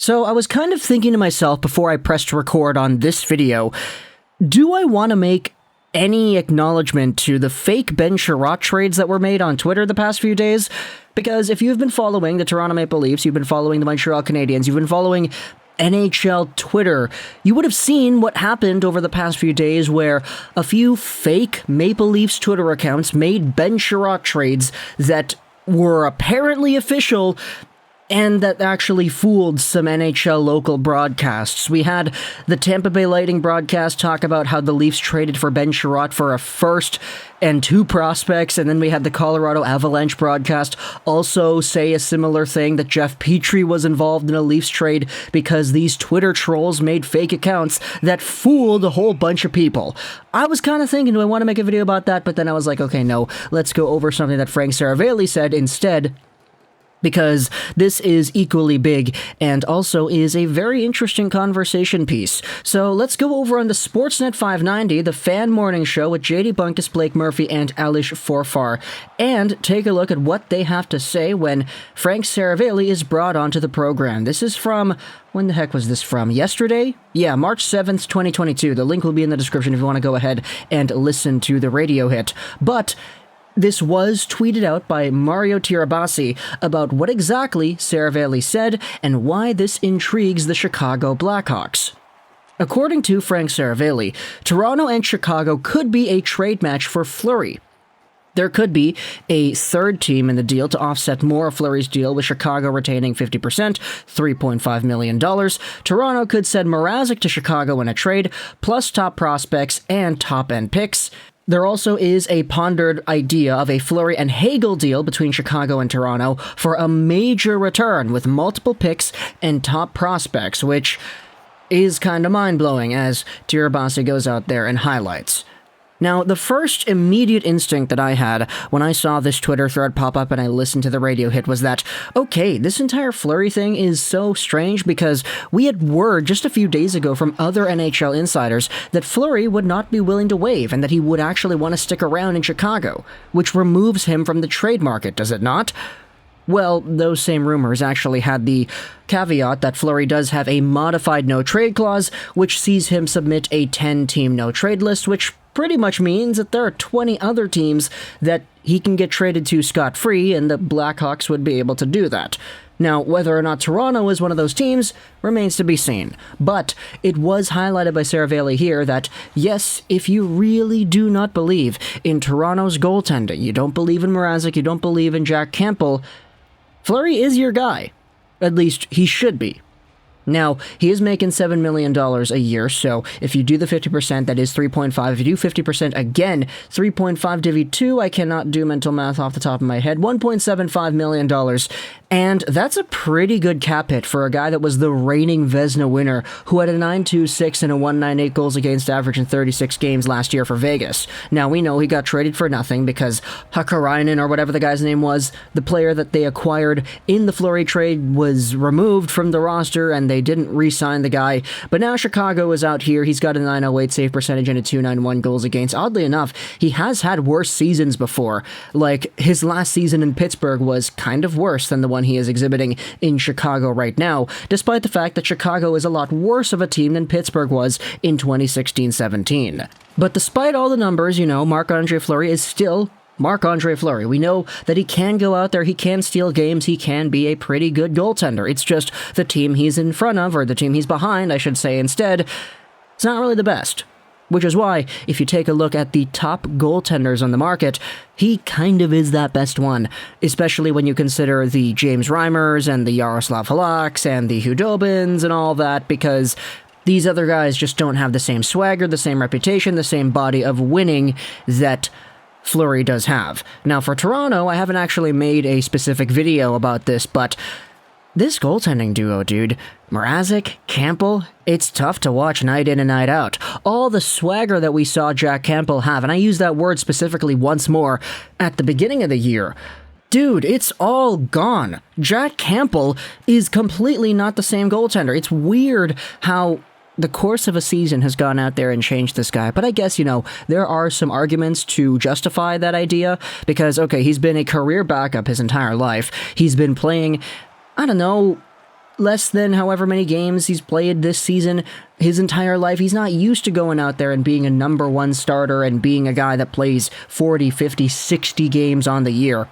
So I was kind of thinking to myself before I pressed record on this video, do I want to make any acknowledgement to the fake Ben Sherratt trades that were made on Twitter the past few days? Because if you've been following the Toronto Maple Leafs, you've been following the Montreal Canadiens, you've been following NHL Twitter, you would have seen what happened over the past few days where a few fake Maple Leafs Twitter accounts made Ben Sherratt trades that were apparently official and that actually fooled some NHL local broadcasts. We had the Tampa Bay Lightning broadcast talk about how the Leafs traded for Ben Sherratt for a first and 2 prospects, and then we had the Colorado Avalanche broadcast also say a similar thing, that Jeff Petrie was involved in a Leafs trade because these Twitter trolls made fake accounts that fooled a whole bunch of people. I was kind of thinking, do I want to make a video about that? But then I was like, okay, no, let's go over something that Frank Seravalli said instead, because this is equally big and also is a very interesting conversation piece. So let's go over on the Sportsnet 590, the fan morning show with JD Bunkus, Blake Murphy, and Alish Forfar, and take a look at what they have to say when Frank Seravalli is brought onto the program. This is from, when the heck was this from? Yesterday? Yeah, March 7th, 2022. The link will be in the description if you want to go ahead and listen to the radio hit. But this was tweeted out by Mario Tirabassi about what exactly Seravalli said and why this intrigues the Chicago Blackhawks. According to Frank Seravalli, Toronto and Chicago could be a trade match for Fleury. There could be a third team in the deal to offset more of Fleury's deal, with Chicago retaining 50%, $3.5 million. Toronto could send Mrazek to Chicago in a trade, plus top prospects and top-end picks. There also is a pondered idea of a Fleury and Hagel deal between Chicago and Toronto for a major return with multiple picks and top prospects, which is kind of mind-blowing, as Tirabassi goes out there and highlights. Now, the first immediate instinct that I had when I saw this Twitter thread pop up and I listened to the radio hit was that, okay, this entire Fleury thing is so strange because we had word just a few days ago from other NHL insiders that Fleury would not be willing to waive and that he would actually want to stick around in Chicago, which removes him from the trade market, does it not? Well, those same rumors actually had the caveat that Fleury does have a modified no-trade clause, which sees him submit a 10-team no-trade list, which pretty much means that there are 20 other teams that he can get traded to scot-free, and the Blackhawks would be able to do that. Now, whether or not Toronto is one of those teams remains to be seen, but it was highlighted by Seravalli here that, yes, if you really do not believe in Toronto's goaltending, you don't believe in Mrazek, you don't believe in Jack Campbell, Fleury is your guy. At least he should be. Now, he is making $7 million a year, so if you do the 50%, that is 3.5. If you do 50% again, 3.5 divided 2, I cannot do mental math off the top of my head, $1.75 million. And that's a pretty good cap hit for a guy that was the reigning Vezina winner, who had a .926 and a .198 goals against average in 36 games last year for Vegas. Now, we know he got traded for nothing because Hakarainen, or whatever the guy's name was, the player that they acquired in the Fleury trade, was removed from the roster and they didn't re-sign the guy. But now Chicago is out here. He's got a .908 save percentage and a .291 goals against. Oddly enough, he has had worse seasons before. Like, his last season in Pittsburgh was kind of worse than the one he is exhibiting in Chicago right now, despite the fact that Chicago is a lot worse of a team than Pittsburgh was in 2016-17. But despite all the numbers, Marc-Andre Fleury is still Marc-Andre Fleury. We know that he can go out there, he can steal games, he can be a pretty good goaltender. It's just the team he's in front of, or the team he's behind, I should say instead, it's not really the best. Which is why, if you take a look at the top goaltenders on the market, he kind of is that best one, especially when you consider the James Reimers and the Yaroslav Halaks and the Hudobins and all that, because these other guys just don't have the same swagger, the same reputation, the same body of winning that Fleury does have. Now, for Toronto, I haven't actually made a specific video about this, but this goaltending duo, dude, Mrazek, Campbell, it's tough to watch night in and night out. All the swagger that we saw Jack Campbell have, and I use that word specifically once more, at the beginning of the year, dude, it's all gone. Jack Campbell is completely not the same goaltender. It's weird how the course of a season has gone out there and changed this guy. But I guess, there are some arguments to justify that idea, because, okay, he's been a career backup his entire life. He's been playing, less than however many games he's played this season, his entire life. He's not used to going out there and being a number one starter and being a guy that plays 40, 50, 60 games on the year.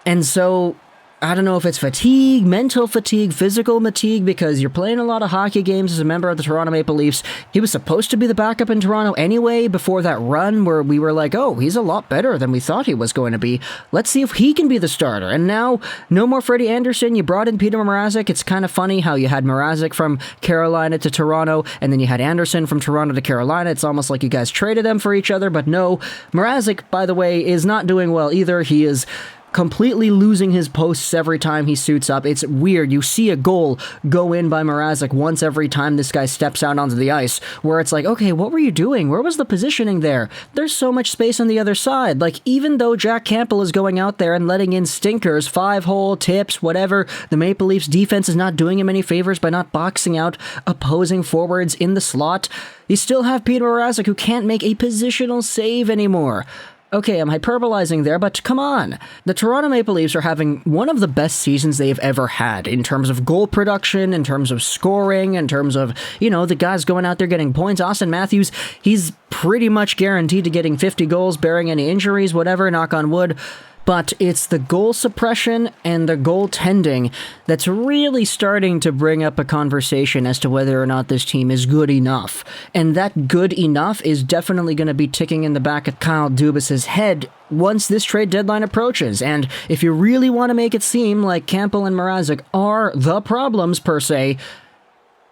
And so, I don't know if it's fatigue, mental fatigue, physical fatigue, because you're playing a lot of hockey games as a member of the Toronto Maple Leafs. He was supposed to be the backup in Toronto anyway before that run where we were like, oh, he's a lot better than we thought he was going to be. Let's see if he can be the starter. And now, no more Freddie Anderson. You brought in Peter Mrazek. It's kind of funny how you had Mrazek from Carolina to Toronto, and then you had Anderson from Toronto to Carolina. It's almost like you guys traded them for each other, but no. Mrazek, by the way, is not doing well either. He is completely losing his posts every time he suits up. It's weird. You see a goal go in by Mrazek once every time this guy steps out onto the ice, where it's like, okay, what were you doing? Where was the positioning there? There's so much space on the other side. Like, even though Jack Campbell is going out there and letting in stinkers, 5-hole, tips, whatever, the Maple Leafs defense is not doing him any favors by not boxing out opposing forwards in the slot. You still have Peter Mrazek, who can't make a positional save anymore. Okay, I'm hyperbolizing there, but come on. The Toronto Maple Leafs are having one of the best seasons they've ever had in terms of goal production, in terms of scoring, in terms of, the guys going out there getting points. Auston Matthews, he's pretty much guaranteed to getting 50 goals, bearing any injuries, whatever, knock on wood. But it's the goal suppression and the goaltending that's really starting to bring up a conversation as to whether or not this team is good enough. And that good enough is definitely going to be ticking in the back of Kyle Dubas's head once this trade deadline approaches. And if you really want to make it seem like Campbell and Mrazek are the problems per se,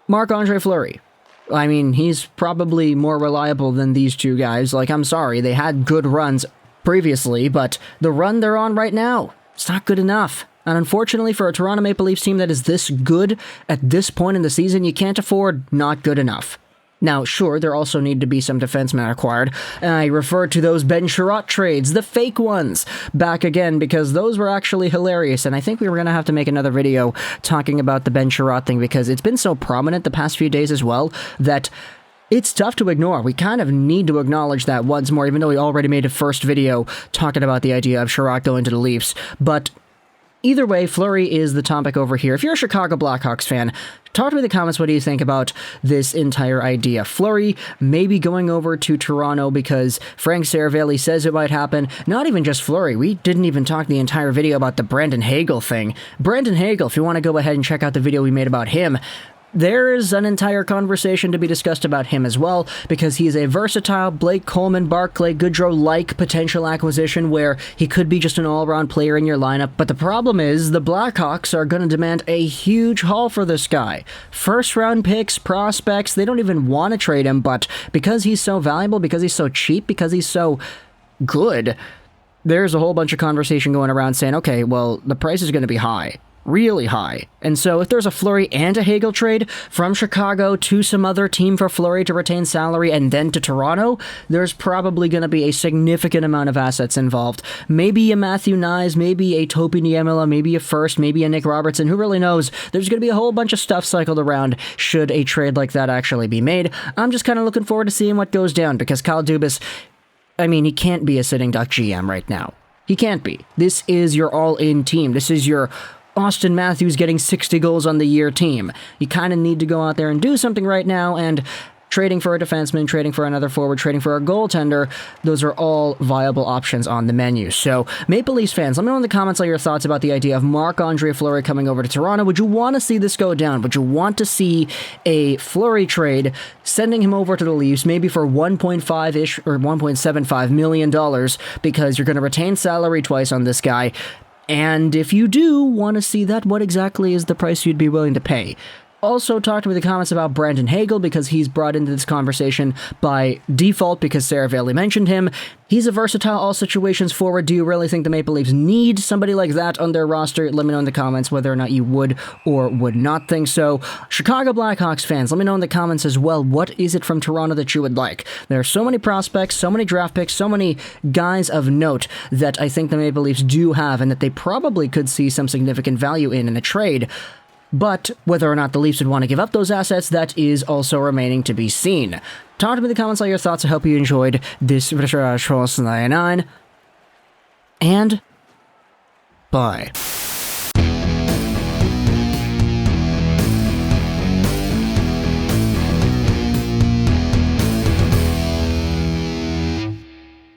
Marc-Andre Fleury. I mean, he's probably more reliable than these two guys. Like, I'm sorry, they had good runs previously, but the run they're on right now, it's not good enough. And unfortunately for a Toronto Maple Leafs team that is this good at this point in the season, you can't afford not good enough. Now, sure, there also need to be some defensemen acquired, and I refer to those Ben Chiarot trades, the fake ones, back again, because those were actually hilarious, and I think we were going to have to make another video talking about the Ben Chiarot thing, because it's been so prominent the past few days as well, that it's tough to ignore. We kind of need to acknowledge that once more, even though we already made a first video talking about the idea of Chiarot going to the Leafs. But either way, Fleury is the topic over here. If you're a Chicago Blackhawks fan, talk to me in the comments, what do you think about this entire idea? Fleury maybe going over to Toronto because Frank Seravalli says it might happen. Not even just Fleury. We didn't even talk the entire video about the Brandon Hagel thing. Brandon Hagel, if you want to go ahead and check out the video we made about him, there is an entire conversation to be discussed about him as well, because he is a versatile Blake Coleman, Barclay Goodrow-like potential acquisition where he could be just an all-around player in your lineup. But the problem is the Blackhawks are going to demand a huge haul for this guy. First-round picks, prospects, they don't even want to trade him, but because he's so valuable, because he's so cheap, because he's so good, there's a whole bunch of conversation going around saying, okay, well, the price is going to be high. Really high. And so if there's a Fleury and a Hagel trade from Chicago to some other team for Fleury to retain salary and then to Toronto, there's probably going to be a significant amount of assets involved. Maybe a Matthew Nyes, maybe a Topi Niemela, maybe a first, maybe a Nick Robertson, who really knows? There's going to be a whole bunch of stuff cycled around should a trade like that actually be made. I'm just kind of looking forward to seeing what goes down, because Kyle Dubas, I mean, he can't be a sitting duck GM right now. He can't be. This is your all-in team. This is your Auston Matthews getting 60 goals on the year team. You kind of need to go out there and do something right now, and trading for a defenseman, trading for another forward, trading for a goaltender, those are all viable options on the menu. So, Maple Leafs fans, let me know in the comments all your thoughts about the idea of Marc-Andre Fleury coming over to Toronto. Would you want to see this go down? Would you want to see a Fleury trade, sending him over to the Leafs, maybe for $1.5-ish or $1.75 million, because you're going to retain salary twice on this guy? And if you do want to see that, what exactly is the price you'd be willing to pay? Also, talk to me in the comments about Brandon Hagel, because he's brought into this conversation by default because Seravalli mentioned him. He's a versatile all-situations forward. Do you really think the Maple Leafs need somebody like that on their roster? Let me know in the comments whether or not you would or would not think so. Chicago Blackhawks fans, let me know in the comments as well, what is it from Toronto that you would like? There are so many prospects, so many draft picks, so many guys of note that I think the Maple Leafs do have and that they probably could see some significant value in a trade. But whether or not the Leafs would want to give up those assets, that is also remaining to be seen. Talk to me in the comments all your thoughts. I hope you enjoyed this video. And bye.